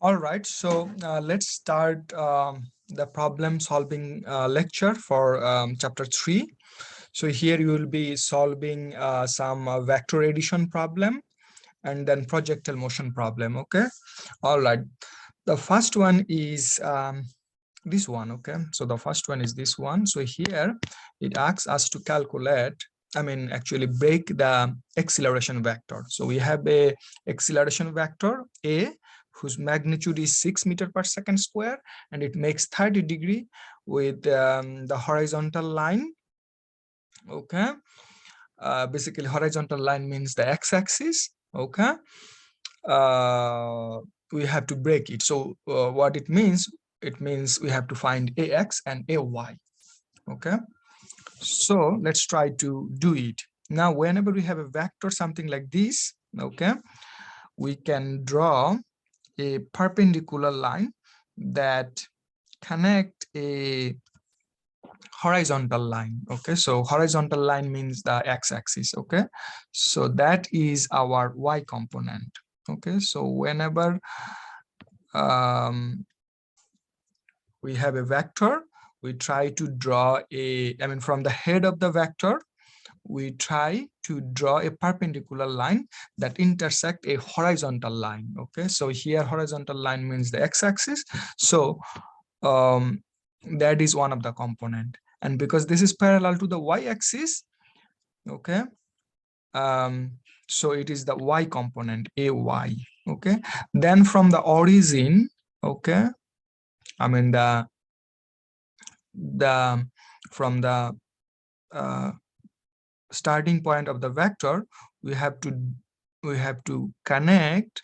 All right, so let's start the problem solving lecture for chapter 3. So here you will be solving some vector addition problem and then projectile motion problem. Okay. All right. The first one is this one. Okay. So the first one is this one. So here it asks us to calculate, actually break the acceleration vector. So we have a acceleration vector A whose magnitude is 6 meter per second square, and it makes 30 degree with the horizontal line. Okay. Basically horizontal line means the x-axis. Okay. We have to break it. So what it means we have to find ax and ay. Okay, so let's try to do it. Now whenever we have a vector something like this, okay, we can draw a perpendicular line that connect a horizontal line. Okay, so horizontal line means the x-axis. Okay, so that is our y component. Okay, so whenever we have a vector, we try to draw from the head of the vector, we try to draw a perpendicular line that intersect a horizontal line. Okay, so here horizontal line means the x-axis. So that is one of the component, and because this is parallel to the y-axis, okay, so it is the y component ay. Okay, then from the origin, okay, from the starting point of the vector, we have to connect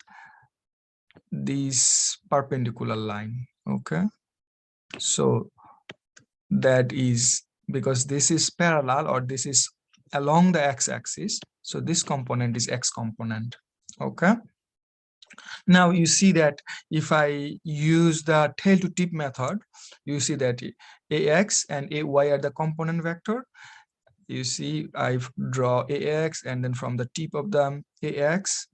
this perpendicular line. Okay, so that is because this is parallel, or this is along the x-axis, so this component is x component. Okay, now you see that if I use the tail to tip method, you see that ax and ay are the component vector. You see I draw ax, and then from the tip of the ax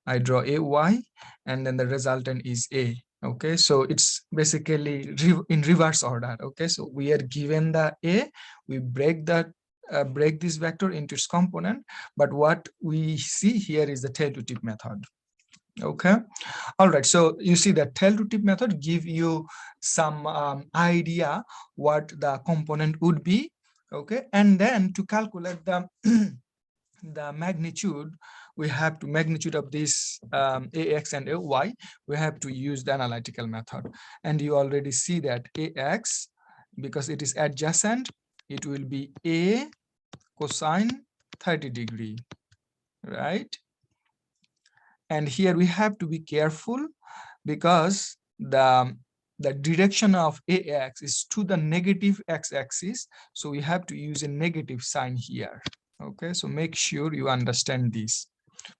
I draw ay, and then the resultant is a. Okay, so it's basically in reverse order. Okay, so we are given the a, we break this vector into its component, but what we see here is the tail to tip method. Okay, all right, so you see that tail to tip method give you some idea what the component would be. Okay, and then to calculate the the magnitude, we have to magnitude of this ax and ay, we have to use the analytical method. And you already see that ax, because it is adjacent, it will be a cosine 30 degree, right? And here we have to be careful because the direction of ax is to the negative x-axis, so we have to use a negative sign here. Okay, so make sure you understand this,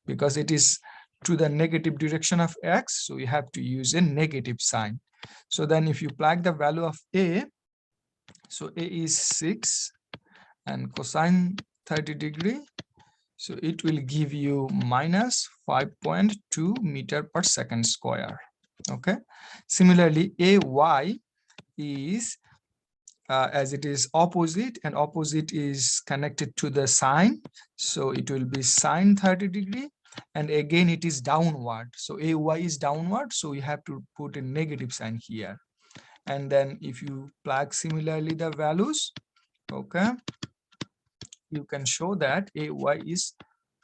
because it is to the negative direction of x, so we have to use a negative sign. So then if you plug the value of a, so a is 6 and cosine 30 degree, so it will give you minus 5.2 meter per second square. Okay, similarly ay is as it is opposite, and opposite is connected to the sine, so it will be sine 30 degree, and again it is downward, so ay is downward, so you have to put a negative sign here. And then if you plug similarly the values, okay, you can show that ay is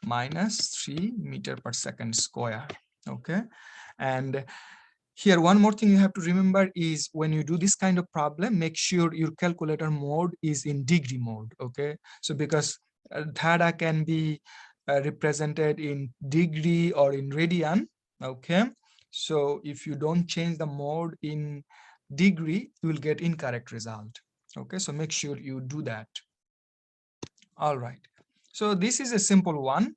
minus 3 meter per second square. Okay, and here one more thing you have to remember is when you do this kind of problem, make sure your calculator mode is in degree mode. Okay, so because theta can be represented in degree or in radian. Okay, so if you don't change the mode in degree, you will get incorrect result. Okay, so make sure you do that. All right, so this is a simple one.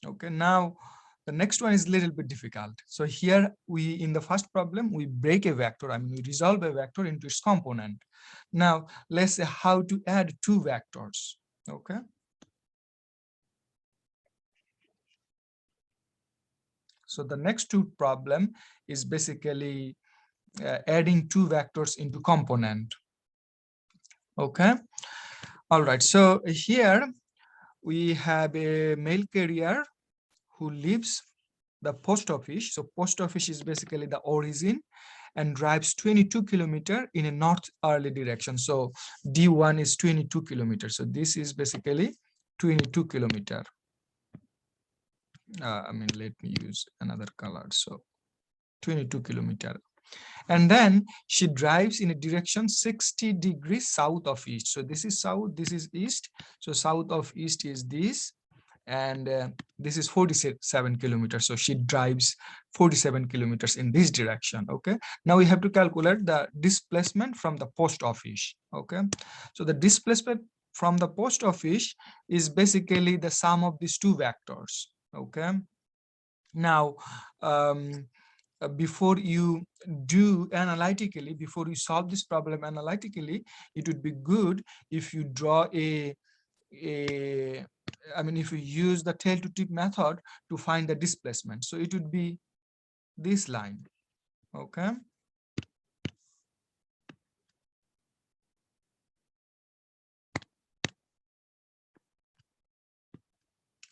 Okay, now the next one is a little bit difficult. So here we, in the first problem, we break a vector, we resolve a vector into its component. Now let's say how to add two vectors. Okay, So the next two problem is basically adding two vectors into component. Okay. All right. So here we have a mail carrier who leaves the post office. So post office is basically the origin and drives 22 kilometers in a northerly direction. So D1 is 22 kilometers. So this is basically 22 kilometers. I mean, let me use another color. So 22 kilometers. And then she drives in a direction 60 degrees south of east. So this is south, this is east. So south of east is this, and this is 47 kilometers. So she drives 47 kilometers in this direction. Okay, now we have to calculate the displacement from the post office. Okay, so the displacement from the post office is basically the sum of these two vectors. Okay, now before you do analytically, before you solve this problem analytically, it would be good if you draw I mean, if you use the tail to tip method to find the displacement. So it would be this line. Okay.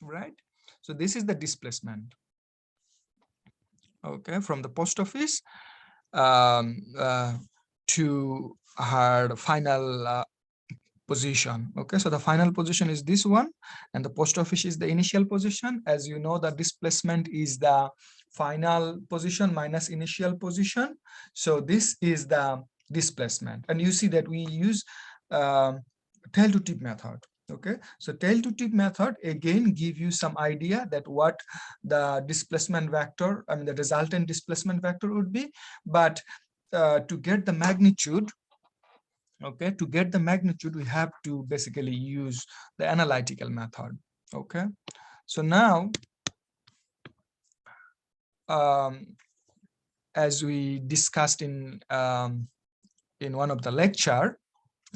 Right. So this is the displacement. Okay, from the post office to her final position. Okay, so the final position is this one, and the post office is the initial position. As you know, the displacement is the final position minus initial position. So this is the displacement, and you see that we use tail to tip method. Okay, so tail to tip method again give you some idea that what the displacement vector, I mean the resultant displacement vector would be, but to get the magnitude, okay, to get the magnitude we have to basically use the analytical method. Okay, so now as we discussed in one of the lecture,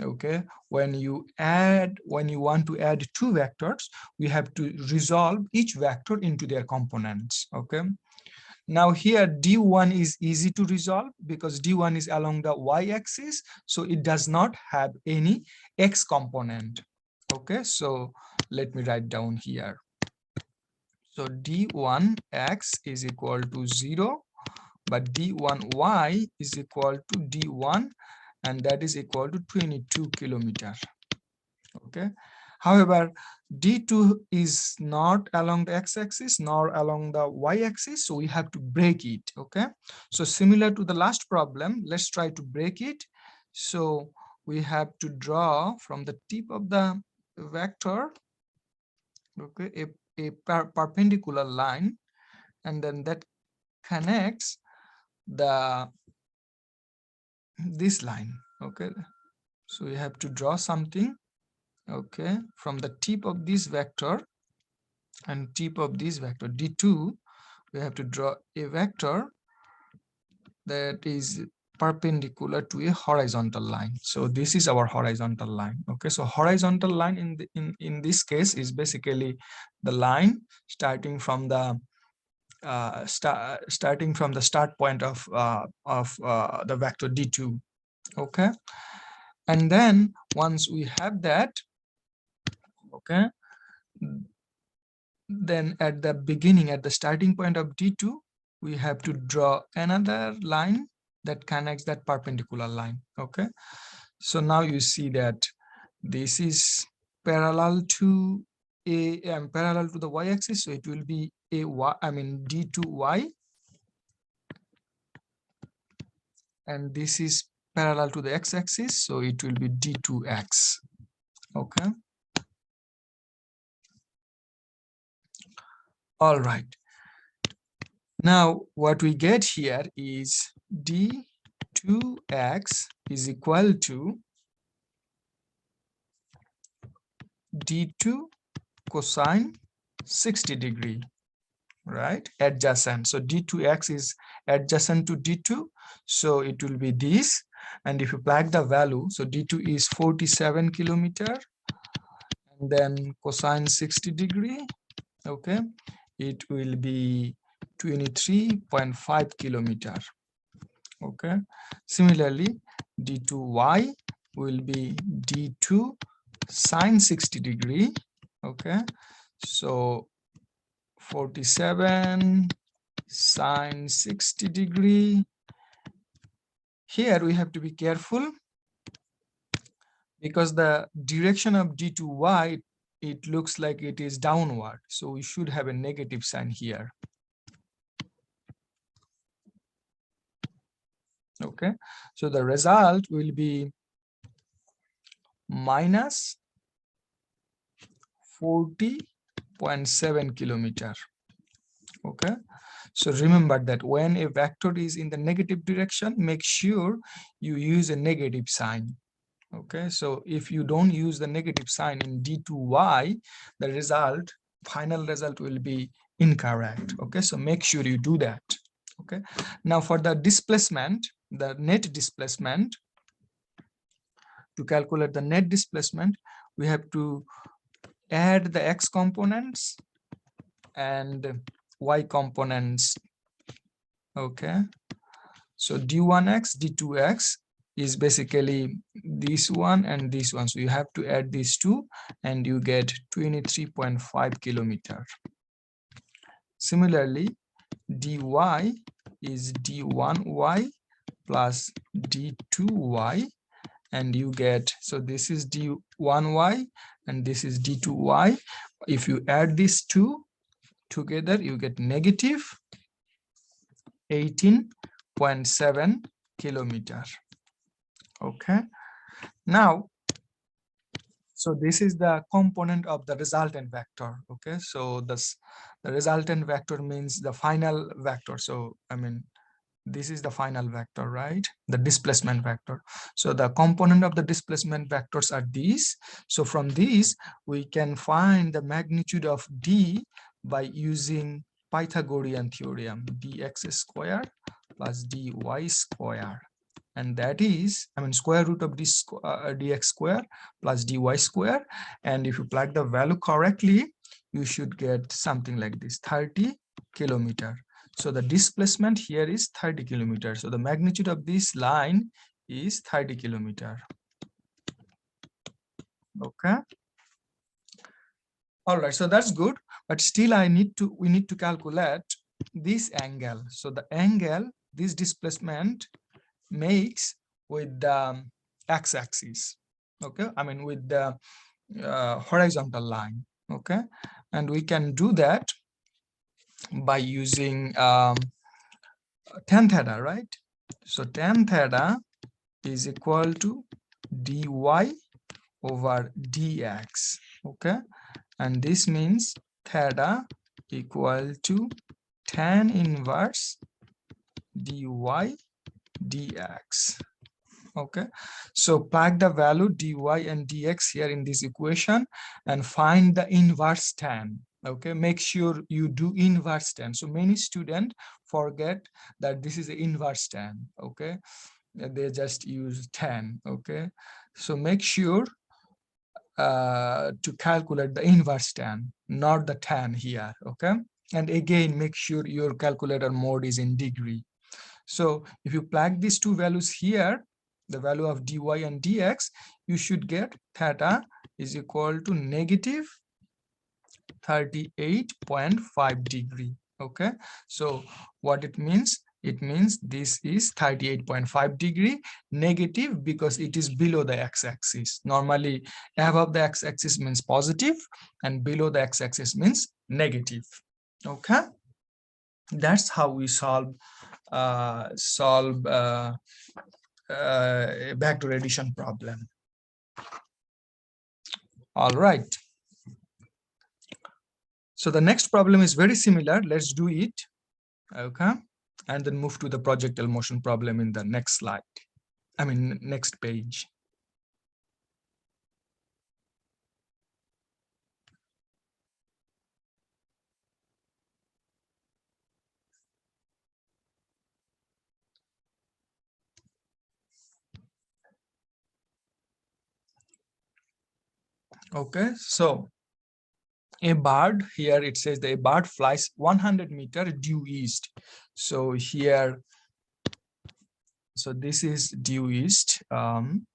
okay, when you want to add two vectors, we have to resolve each vector into their components. Okay, now here D1 is easy to resolve because D1 is along the y-axis, so it does not have any x component. Okay, so let me write down here. So D1x is equal to 0, but D1y is equal to D1, and that is equal to 22 kilometers. Okay, however, D2 is not along the x-axis nor along the y-axis, so we have to break it. Okay, so similar to the last problem, let's try to break it. So we have to draw from the tip of the vector, okay, a perpendicular line, and then that connects this line. Okay, so we have to draw something, okay, from the tip of this vector and tip of this vector D2, we have to draw a vector that is perpendicular to a horizontal line. So this is our horizontal line. Okay, so horizontal line in this case is basically the line starting from the start point of the vector D2. Okay, and then once we have that, okay, then at the beginning, at the starting point of D2, we have to draw another line that connects that perpendicular line. Okay, so now you see that this is parallel to parallel to the y-axis, so it will be D2y, and this is parallel to the x-axis, so it will be D2x. Okay, all right. Now what we get here is D2x is equal to D2 cosine 60 degree, right? Adjacent. So D2x is adjacent to D2, so it will be this. And if you plug the value, so D2 is 47 kilometer, and then cosine 60 degree, okay, it will be 23.5 kilometer. Okay, similarly d2y will be d2 sine 60 degree. Okay, so 47 sine 60 degree. Here we have to be careful because the direction of d2y, it looks like it is downward, so we should have a negative sign here. Okay, so the result will be minus 40.7 kilometer. Okay, so remember that when a vector is in the negative direction, make sure you use a negative sign. Okay, so if you don't use the negative sign in d2y, the result, final result will be incorrect. Okay, so make sure you do that. Okay, now for the displacement, the net displacement, to calculate the net displacement, we have to add the x components and y components. Okay, so d1x, d2x is basically this one and this one, so you have to add these two and you get 23.5 kilometer. Similarly, dy is d1y plus d2y, and you get, so this is d1y and this is d2y. If you add these two together, you get negative 18.7 kilometer. Okay, now, so this is the component of the resultant vector. Okay, so this, the resultant vector means the final vector. So I mean, this is the final vector, right? The displacement vector. So the component of the displacement vectors are these. So from these, we can find the magnitude of d by using Pythagorean theorem, dx square plus dy square. And that is, I mean, square root of dx square plus dy square. And if you plug the value correctly, you should get something like this, 30 kilometer. So the displacement here is 30 kilometers. So the magnitude of this line is 30 kilometer. Okay. All right, so that's good, but still we need to calculate this angle. So the angle this displacement makes with the x-axis. Okay, I mean with the horizontal line. Okay, and we can do that by using tan theta, right? So tan theta is equal to dy over dx. Okay, and this means theta equal to tan inverse dy dx. Okay, so plug the value dy and dx here in this equation and find the inverse tan. Okay, make sure you do inverse tan. So many students forget that this is the inverse tan. Okay, they just use tan. Okay, so make sure to calculate the inverse tan, not the tan here. Okay, and again, make sure your calculator mode is in degree. So if you plug these two values here, the value of dy and dx, you should get theta is equal to negative 38.5 degree. Okay, so what it means? It means this is 38.5 degree negative because it is below the x-axis. Normally above the x-axis means positive and below the x-axis means negative. Okay, that's how we solve backdoor addition problem. All right, so the next problem is very similar. Let's do it. Okay, and then move to the projectile motion problem in the next slide, I mean next page. Okay, so a bird, here it says that a bird flies 100 meter due east. So here, so this is due east, and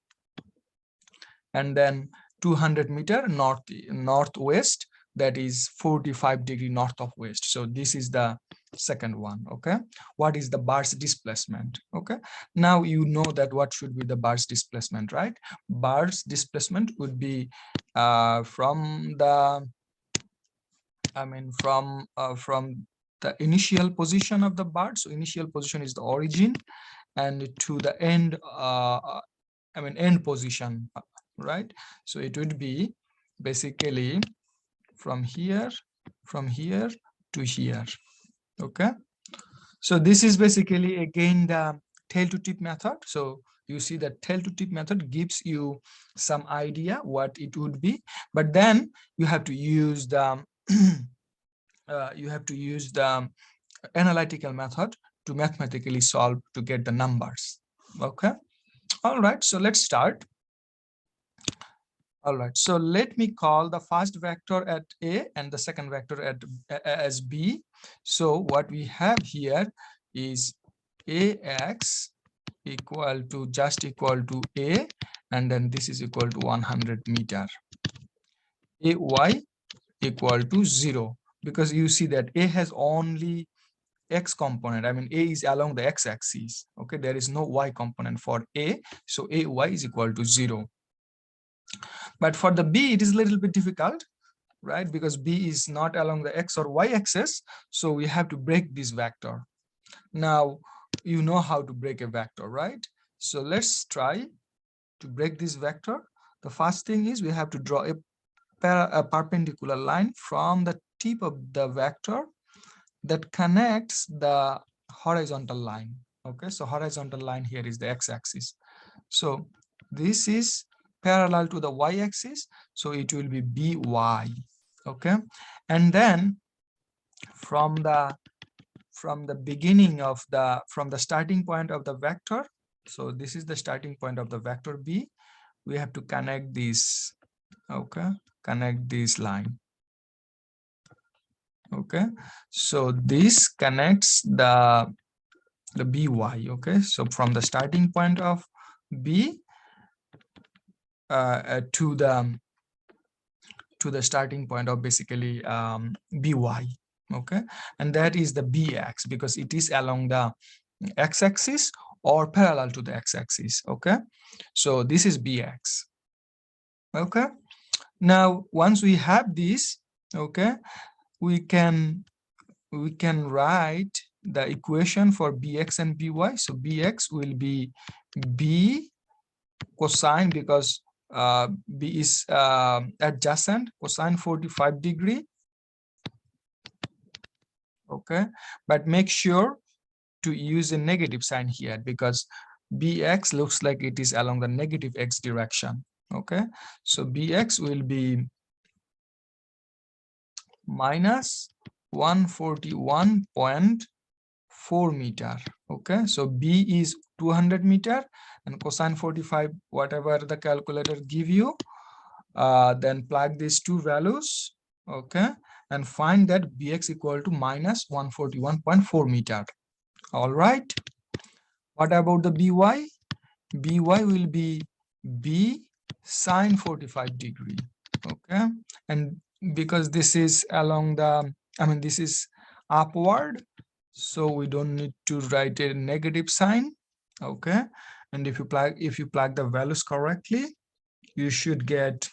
then 200 meter northwest, that is 45 degree north of west. So this is the second one. Okay, what is the bird's displacement? Okay, now you know that what should be the bird's displacement, right? Bird's displacement would be from the, from the initial position of the bird. So initial position is the origin, and to the end, end position, right? So it would be basically from here to here. Okay, so this is basically again the tail to tip method. So you see that tail to tip method gives you some idea what it would be, but then you have to use the analytical method to mathematically solve to get the numbers. Okay, all right, so let's start. All right, so let me call the first vector at A and the second vector at as B. So what we have here is AX equal to A, and then this is equal to 100 meter. AY equal to 0, because you see that A has only X component. A is along the X axis. Okay, there is no Y component for A, so AY is equal to 0. But for the B, it is a little bit difficult, right? Because B is not along the X or Y axis. So we have to break this vector. Now, you know how to break a vector, right? So let's try to break this vector. The first thing is we have to draw a perpendicular line from the tip of the vector that connects the horizontal line. Okay, so horizontal line here is the X-axis. So this is parallel to the Y-axis, so it will be BY. Okay, and then from the beginning of from the starting point of the vector, so this is the starting point of the vector B, we have to connect this. Okay, connect this line. Okay, so this connects the BY. Okay, so from the starting point of B to the starting point of basically BY. Okay, and that is the BX, because it is along the X-axis or parallel to the X-axis. Okay, so this is BX. Okay, now once we have this, okay, we can write the equation for BX and BY. So BX will be B cosine, because B is adjacent, cosine 45 degree. Okay, but make sure to use a negative sign here, because BX looks like it is along the negative X direction. Okay, so BX will be minus 141.4 meter. Okay, so B is 200 meter, and cosine 45, whatever the calculator give you, then plug these two values. Okay, and find that BX equal to minus 141.4 meter. All right, what about the BY? BY will be B sine 45 degree. Okay, and because this is along the, this is upward, so we don't need to write a negative sign. Okay, and if you plug the values correctly, you should get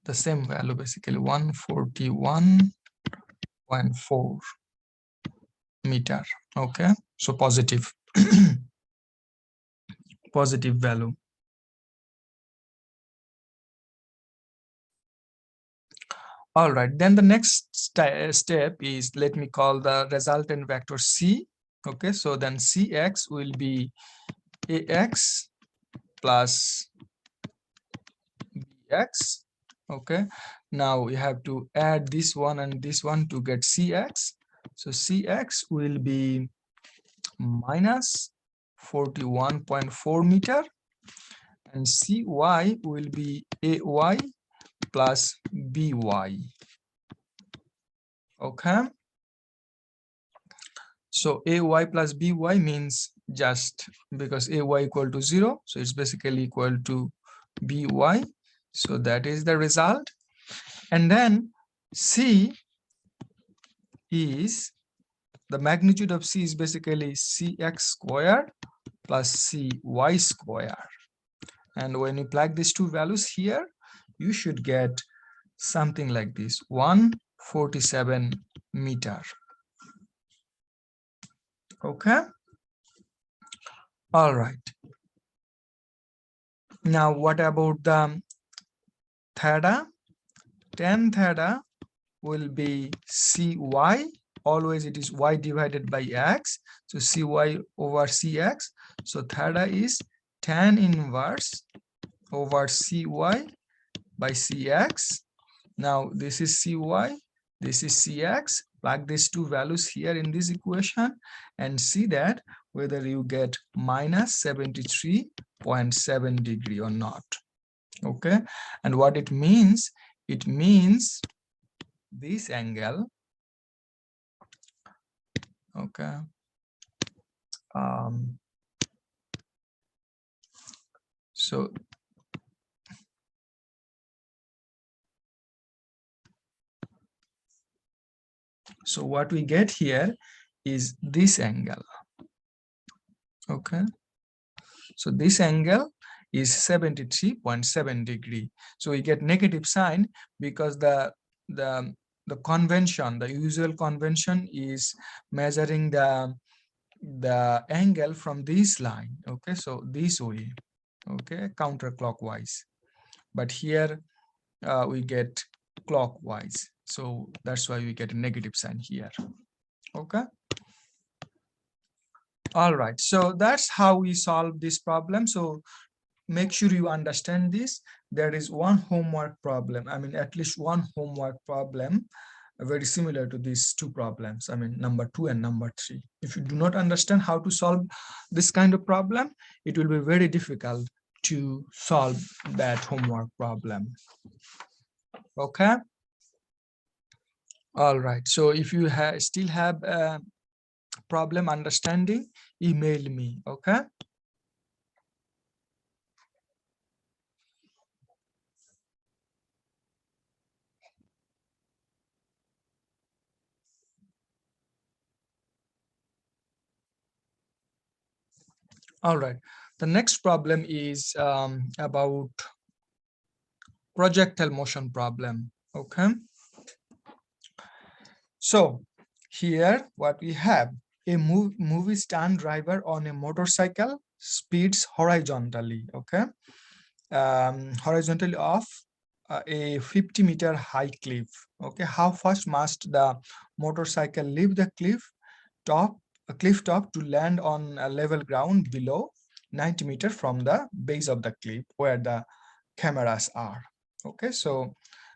the same value, basically 141.4 meter. Okay, so positive positive value. All right, then the next step is, let me call the resultant vector C. Okay, so then Cx will be Ax plus Bx. Okay, now we have to add this one and this one to get Cx. So Cx will be minus 41.4 meter, and Cy will be Ay plus by. Okay, so ay plus by means just because ay equal to 0, so it's basically equal to by. So that is the result. And then c is, the magnitude of c is basically cx squared plus cy squared. And when you plug these two values here, you should get something like this, 147 meter. Okay, all right. Now what about the theta? Tan theta will be cy, always it is y divided by x, so cy over cx. So theta is tan inverse over cy by cx. Now this is cy, this is cx. Plug these two values here in this equation and see that whether you get minus 73.7 degree or not. Okay, and what it means this angle, okay, so what we get here is this angle. Okay, so this angle is 73.7 degree. So we get negative sign because the convention, the usual convention is measuring the angle from this line. Okay, so this way, okay, counterclockwise, but here we get clockwise, so that's why we get a negative sign here. Okay, all right, so that's how we solve this problem. So make sure you understand this. There is one homework problem, I mean at least one homework problem very similar to these two problems, I mean number 2 and number 3. If you do not understand how to solve this kind of problem, it will be very difficult to solve that homework problem. Okay, all right, so if you still have a problem understanding, email me. Okay, all right, the next problem is about projectile motion problem. Okay, so here what we have, a movie stunt driver on a motorcycle speeds horizontally. Okay, horizontally off a 50-meter high cliff. Okay, how fast must the motorcycle leave the cliff top to land on a level ground below 90 meters from the base of the cliff where the cameras are? Okay, so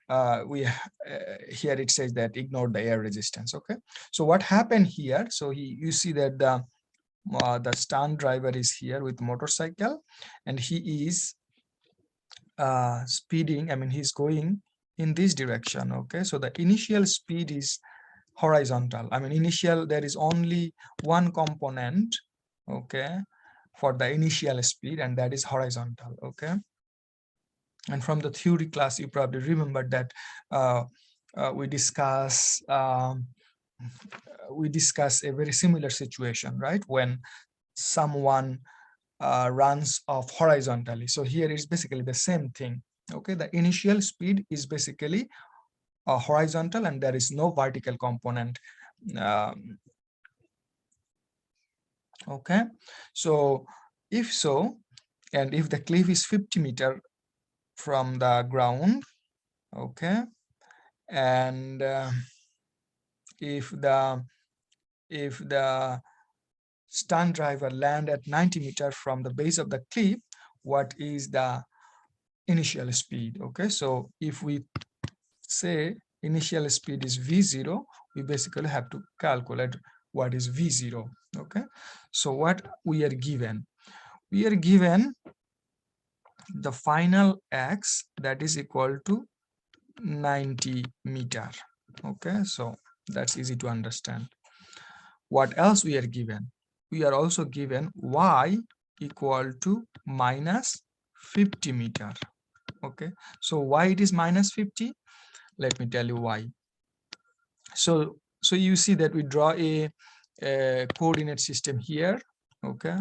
here it says that ignore the air resistance. Okay, so what happened here, so you see that the stunt driver is here with motorcycle and he is speeding, I mean he's going in this direction. Okay, so the initial speed is horizontal, I mean initial, there is only one component, okay, for the initial speed, and that is horizontal. Okay, and from the theory class you probably remember that we discuss a very similar situation, right, when someone runs off horizontally. So here is basically the same thing. Okay, the initial speed is basically horizontal and there is no vertical component. Okay, so if so, and if the cliff is 50 meters from the ground, okay, and if the stunt driver land at 90 meters from the base of the cliff, what is the initial speed? Okay, so if we say initial speed is v0, we basically have to calculate what is v0. Okay, so what we are given, the final x, that is equal to 90 meter. Okay, so that's easy to understand. What else we are given? We are also given y equal to minus 50 meter. Okay, so why it is minus 50? Let me tell you why. So you see that we draw a coordinate system here. Okay,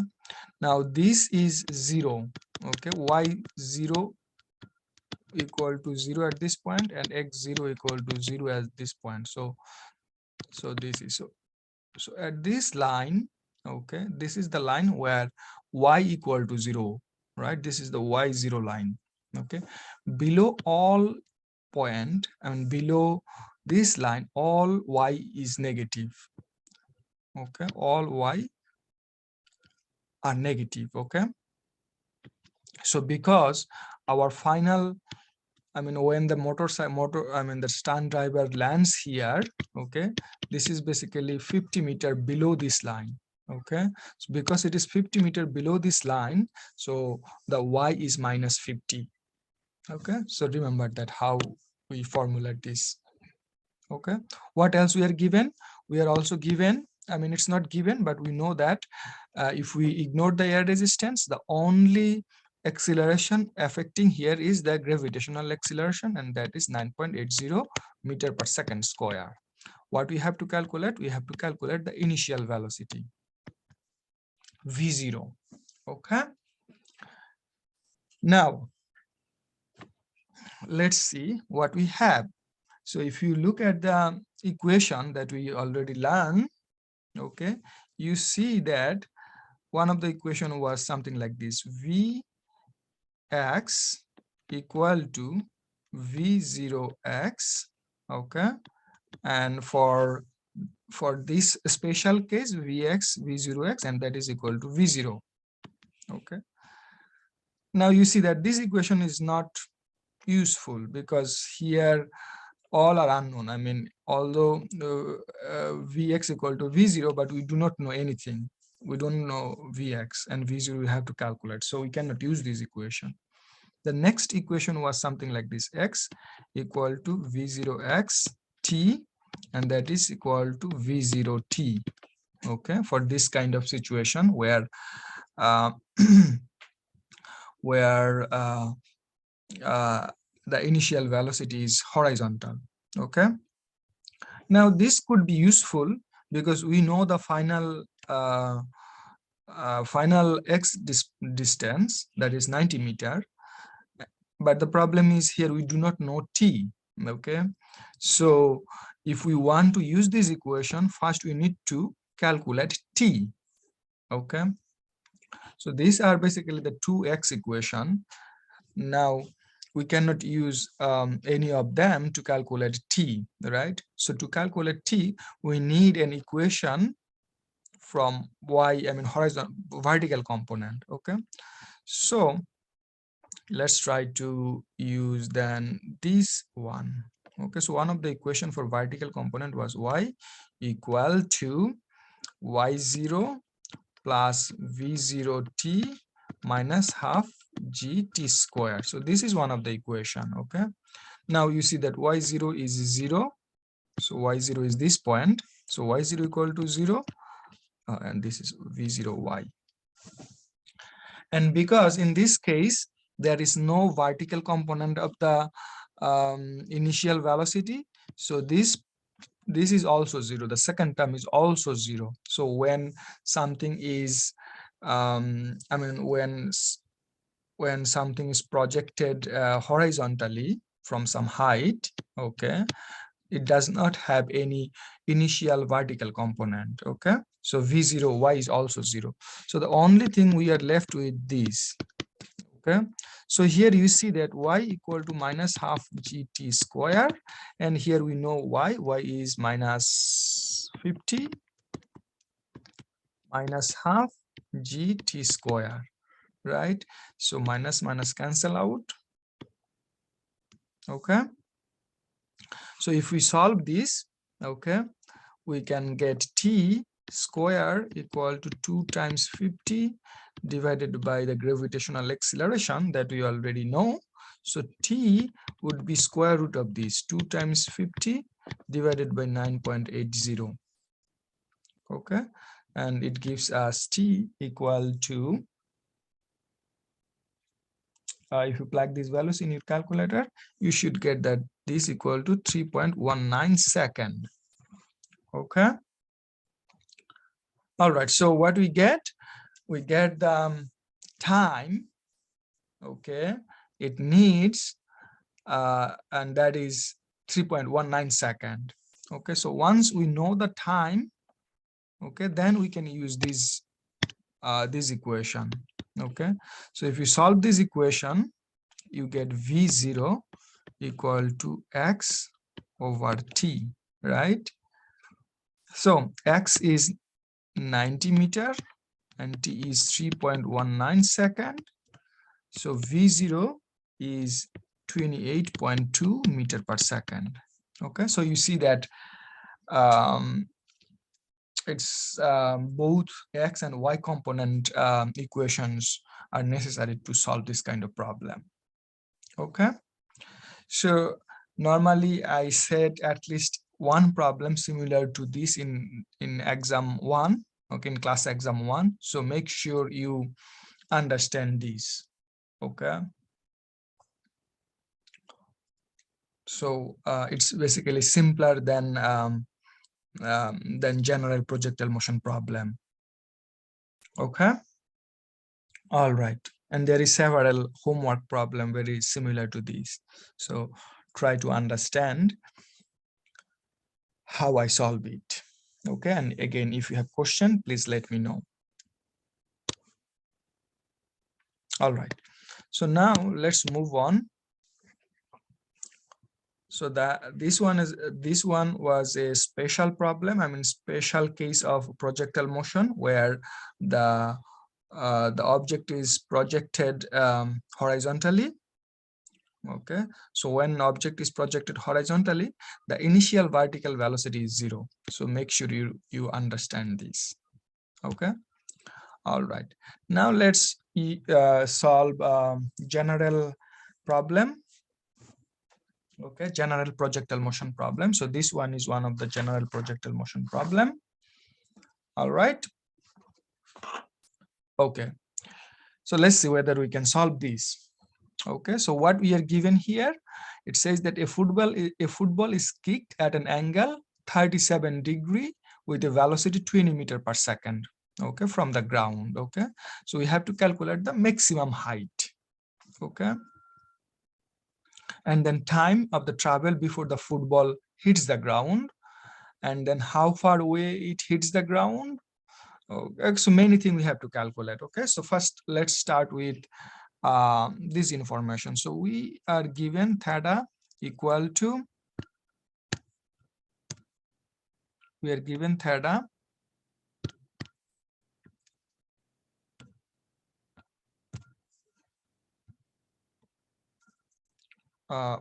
now this is 0. Okay, y0 equal to 0 at this point and x0 equal to 0 at this point. So this is so at this line, okay, this is the line where y equal to 0, right? This is the y0 line. Okay, below all point, I mean below this line, all y is negative. Okay, all y are negative. Okay, so because our final, I mean when the the stunt driver lands here, okay, this is basically 50 meter below this line. Okay, so because it is 50 meter below this line, so the y is minus 50. Okay, so remember that how we formulate this. Okay, what else we are given? We are also given, I mean it's not given, but we know that if we ignore the air resistance, the only acceleration affecting here is the gravitational acceleration, and that is 9.80 meter per second square. What we have to calculate? We have to calculate the initial velocity, v0. Okay, now let's see what we have. So if you look at the equation that we already learned, okay, you see that one of the equation was something like this: vx equal to v0x. Okay, and for this special case, vx v0x, and that is equal to v0. Okay, now you see that this equation is not useful because here all are unknown. I mean, although vx equal to v0, but we do not know anything. We don't know vx, and v0 we have to calculate, so we cannot use this equation. The next equation was something like this: x equal to v0x t, and that is equal to v0 t. Okay, for this kind of situation where where the initial velocity is horizontal. Okay, now this could be useful because we know the final final x distance, that is 90 meter, but the problem is here we do not know t. Okay, so if we want to use this equation, first we need to calculate t. Okay, so these are basically the 2x equation. Now we cannot use any of them to calculate t, right? So to calculate t, we need an equation from y, I mean horizontal, vertical component. Okay, so let's try to use then this one. Okay, so one of the equation for vertical component was y equal to y0 plus v0 t minus half gt square. So this is one of the equation. Okay, now you see that y0 is 0, so y0 is this point, so y0 equal to 0, and this is v0y. And because in this case there is no vertical component of the initial velocity, so this is also 0. The second term is also 0. So when something is I mean when something is projected horizontally from some height, okay, it does not have any initial vertical component. Okay, so v0y is also 0. So the only thing we are left with this. Okay, so here you see that y equal to minus half gt square, and here we know y is minus 50 minus half gt square, right? So minus cancel out. Okay, so if we solve this, okay, we can get t square equal to 2 times 50 divided by the gravitational acceleration that we already know. So t would be square root of this 2 times 50 divided by 9.80. Okay, and it gives us t equal to, if you plug these values in your calculator, you should get that this equal to 3.19 second. Okay, all right, so what we get the time, okay, it needs, and that is 3.19 second. Okay, so once we know the time, okay, then we can use this equation. Okay, so if you solve this equation, you get v0 equal to x over t, right? So x is 90 meter and t is 3.19 second. So v0 is 28.2 meter per second. Okay, so you see that it's both x and y component equations are necessary to solve this kind of problem. Okay, so normally I said at least one problem similar to this in exam 1, okay, in class exam 1. So make sure you understand this. Okay, so it's basically simpler than general projectile motion problem. Okay, all right, and there is several homework problem very similar to this, so try to understand how I solve it. Okay, and again, if you have question, please let me know. All right, so now let's move on. So this one was a special problem, I mean special case of projectile motion, where the object is projected horizontally. Okay, so when an object is projected horizontally, the initial vertical velocity is 0. So make sure you understand this. Okay, all right, now let's solve general problem. Okay, general projectile motion problem. So this one is one of the general projectile motion problem. All right, okay, so let's see whether we can solve this. Okay, so what we are given here, it says that a football is kicked at an angle 37 degree with a velocity 20 meter per second, okay, from the ground. Okay, so we have to calculate the maximum height. Okay, and then time of the travel before the football hits the ground, and then how far away it hits the ground. Okay, so many things we have to calculate. Okay, so first let's start with this information. So we are given theta equal to, we are given theta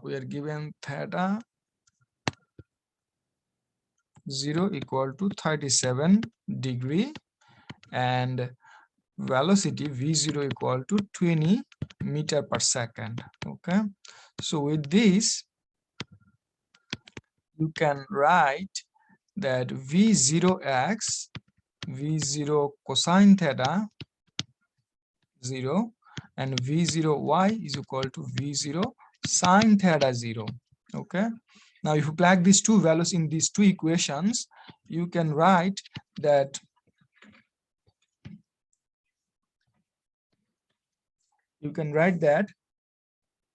we are given theta 0 equal to 37 degree and velocity v0 equal to 20 meter per second. Okay, so with this you can write that v0x, v0 cosine theta 0, and v0y is equal to v0 sine theta 0. Okay, now if you plug these two values in these two equations, you can write that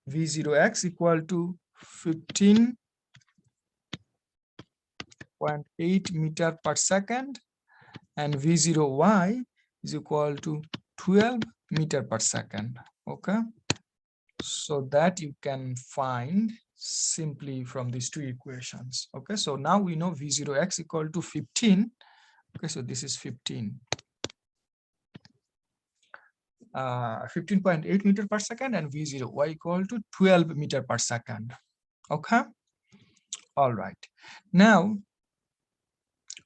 v0x equal to 15.8 meter per second and v0y is equal to 12 meter per second. Okay, so that you can find simply from these two equations. Okay, so now we know v0x equal to 15. Okay, so this is 15. 15.8 meter per second and v0y equal to 12 meter per second. Okay, all right, now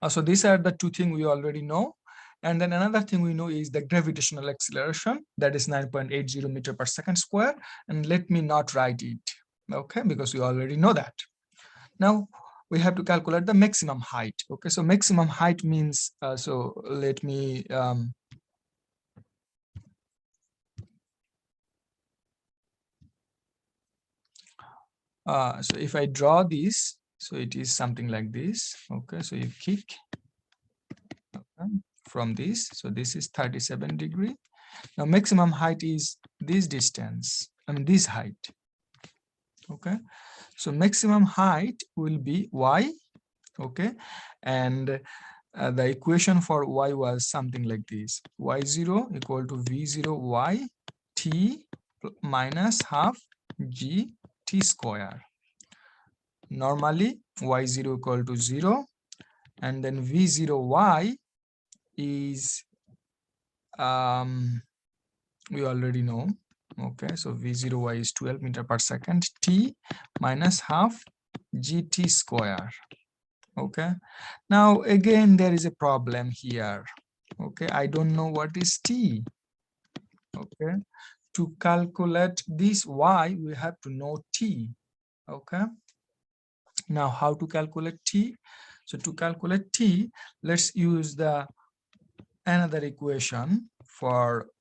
so these are the two things we already know, And then another thing we know is the gravitational acceleration, that is 9.80 meter per second square. And let me not write it, okay, because we already know that. Now we have to calculate the maximum height. Okay, so maximum height means, so let me so if I draw this, so it is something like this. Okay, so you kick from this, so this is 37 degree. Now maximum height is this distance, I mean this height. Okay, so maximum height will be y. Okay, and the equation for y was something like this: y0 equal to v0 y t minus half g t square. Normally y0 equal to 0, and then v0 y is we already know. Okay, so v0 y is 12 meter per second, t minus half gt square. Okay, now again there is a problem here. Okay, I don't know what is t. Okay, to calculate this y we have to know t. Okay, now how to calculate t? So to calculate t, let's use the another equation for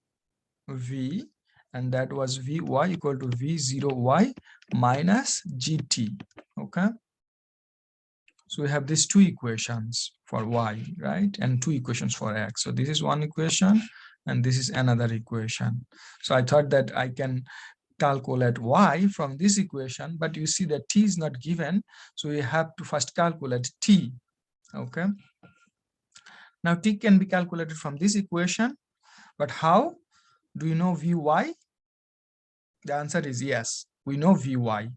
v, and that was vy equal to v0y minus gt. Okay, so we have these two equations for y, right, and two equations for x. So this is one equation and this is another equation. So I thought that I can calculate y from this equation, but you see that t is not given, so we have to first calculate t. Okay, now t can be calculated from this equation, but how? Do you know vy? The answer is yes, we know vy.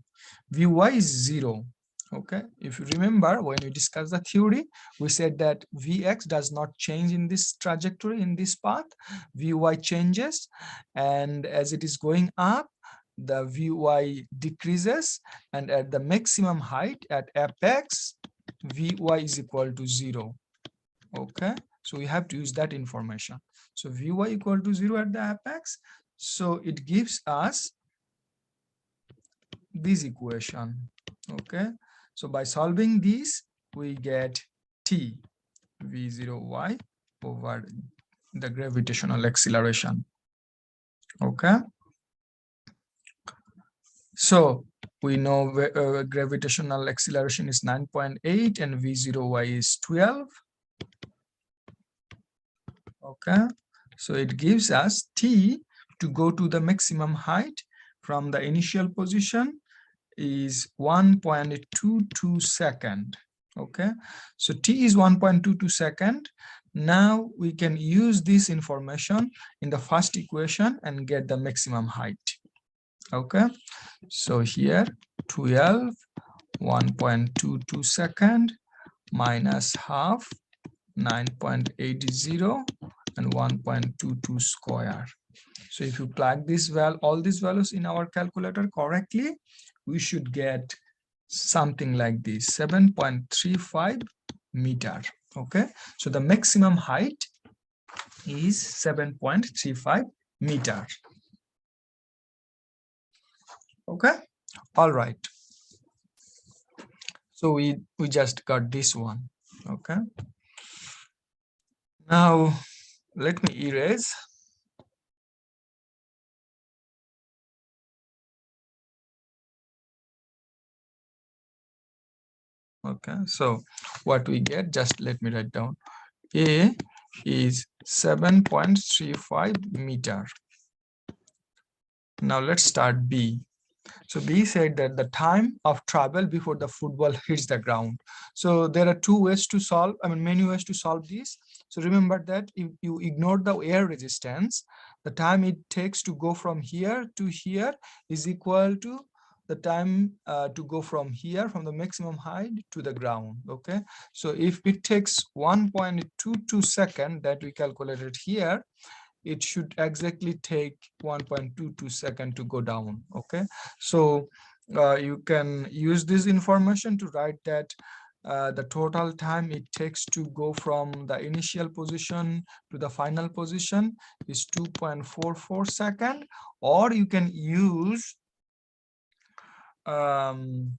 Vy is 0. Okay, if you remember when we discussed the theory, we said that vx does not change in this trajectory, in this path. Vy changes, and as it is going up, the vy decreases, and at the maximum height at apex, vy is equal to 0. Okay, so we have to use that information. So vy equal to 0 at the apex, so it gives us this equation. Okay, so by solving this we get t v0y over the gravitational acceleration. Okay, so we know gravitational acceleration is 9.8 and v0y is 12. Okay, so it gives us t to go to the maximum height from the initial position is 1.22 second. Okay, so t is 1.22 second. Now we can use this information in the first equation and get the maximum height. Okay, so here 12 1.22 second minus half 9.80 and 1.22 square. So if you plug this all these values in our calculator correctly, we should get something like this, 7.35 meter. Okay, so the maximum height is 7.35 meter. Okay, all right, so we just got this one. Okay, now let me erase. Okay, so what we get, just let me write down. A is 7.35 meter. Now let's start B. So B said that the time of travel before the football hits the ground. So there are two ways to solve, many ways to solve this. So remember that if you ignore the air resistance, the time it takes to go from here to here is equal to the time to go from here, from the maximum height to the ground. Okay, so if it takes 1.22 second that we calculated here, it should exactly take 1.22 second to go down. Okay, so you can use this information to write that the total time it takes to go from the initial position to the final position is 2.44 seconds, or you can use um,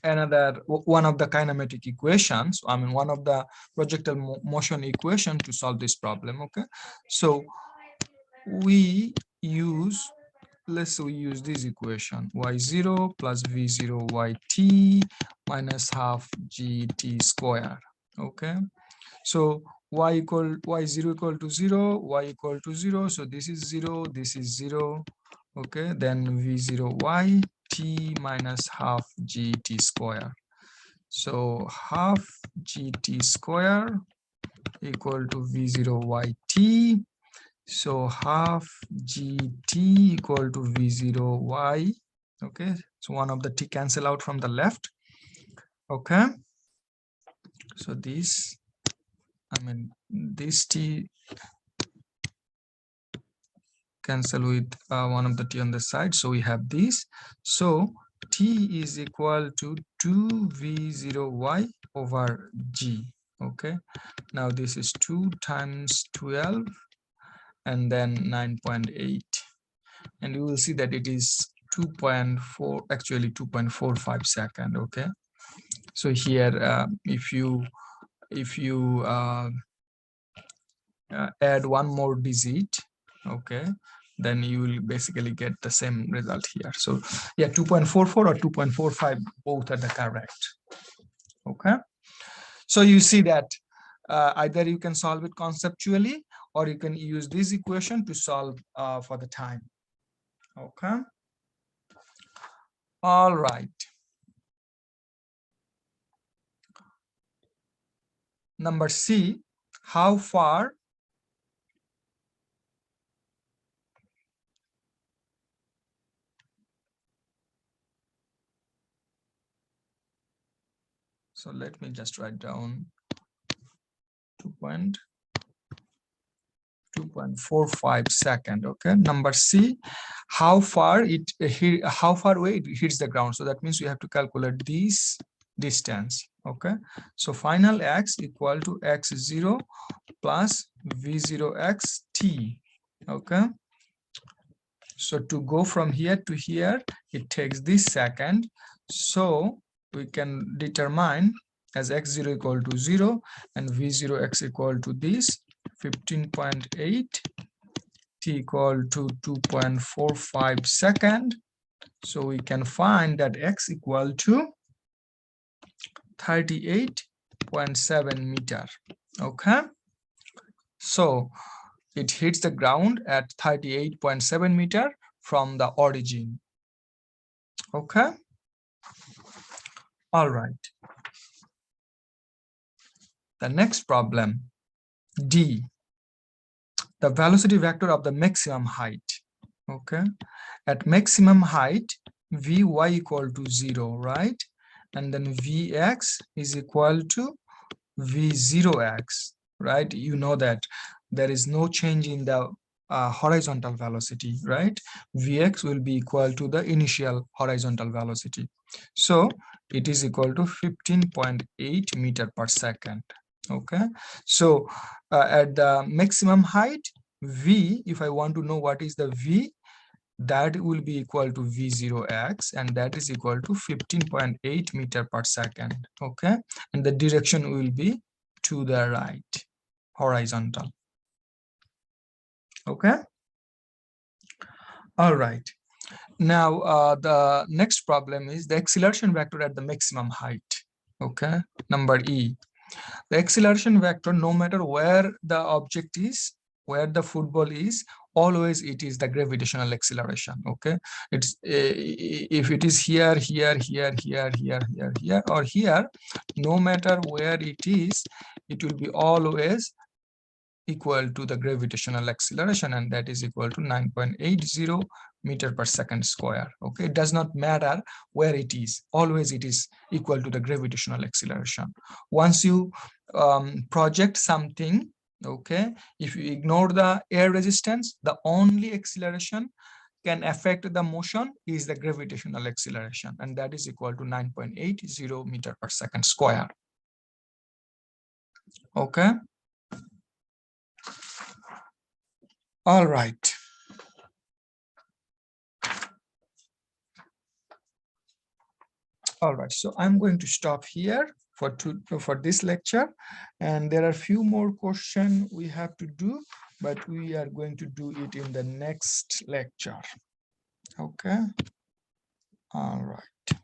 another one of the kinematic equations, I mean one of the projectile motion equation to solve this problem. Okay, so we use, let's say we use this equation, y0 plus v0 yt minus half gt square. Okay, so y0 equal to 0, y equal to 0, so this is 0, this is 0. Okay, then v0 y t minus half gt square. So half gt square equal to v0 yt. So half gt equal to v0 y. Okay, so one of the t cancel out from the left. Okay, so this, I mean this t cancel with one of the t on the side, so we have this. So t is equal to 2v0y over g. Okay, now this is 2 times 12 and then 9.8, and you will see that it is 2.4, actually 2.45 second. Okay, so here if you add one more digit, okay, then you will basically get the same result here. So yeah, 2.44 or 2.45, both are the correct. Okay, so you see that either you can solve it conceptually or you can use this equation to solve for the time. Okay, all right. Number C, how far so let me just write down 2.45 second. Okay, number C, how far how far away it hits the ground. So that means we have to calculate this distance. Okay, so final x equal to x0 plus v0x t. Okay, so to go from here to here it takes this second, so we can determine as x0 equal to 0 and v0x equal to this 15.8, t equal to 2.45 second. So we can find that x equal to 38.7 meter. Okay, so it hits the ground at 38.7 meter from the origin. Okay, all right. The next problem, D, the velocity vector of the maximum height. Okay, at maximum height vy equal to 0, right, and then vx is equal to v0x, right? You know that there is no change in the horizontal velocity, right? Vx will be equal to the initial horizontal velocity, so it is equal to 15.8 meter per second. Okay, so at the maximum height v, if I want to know what is the v, that will be equal to v0x, and that is equal to 15.8 meter per second. Okay, and the direction will be to the right, horizontal. Okay, all right. Now the next problem is the acceleration vector at the maximum height. Okay, number E, the acceleration vector, no matter where the object is, where the football is, always it is the gravitational acceleration. Okay, it's if it is here, here, here, here, here, here, here, or here, no matter where it is, it will be always equal to the gravitational acceleration, and that is equal to 9.80 meter per second square. Okay, it does not matter where it is, always it is equal to the gravitational acceleration. Once you project something Okay, if you ignore the air resistance, the only acceleration can affect the motion is the gravitational acceleration, and that is equal to 9.80 meter per second square. Okay. All right. All right, so I'm going to stop here for this lecture, and there are few more questions we have to do, but we are going to do it in the next lecture. Okay. All right.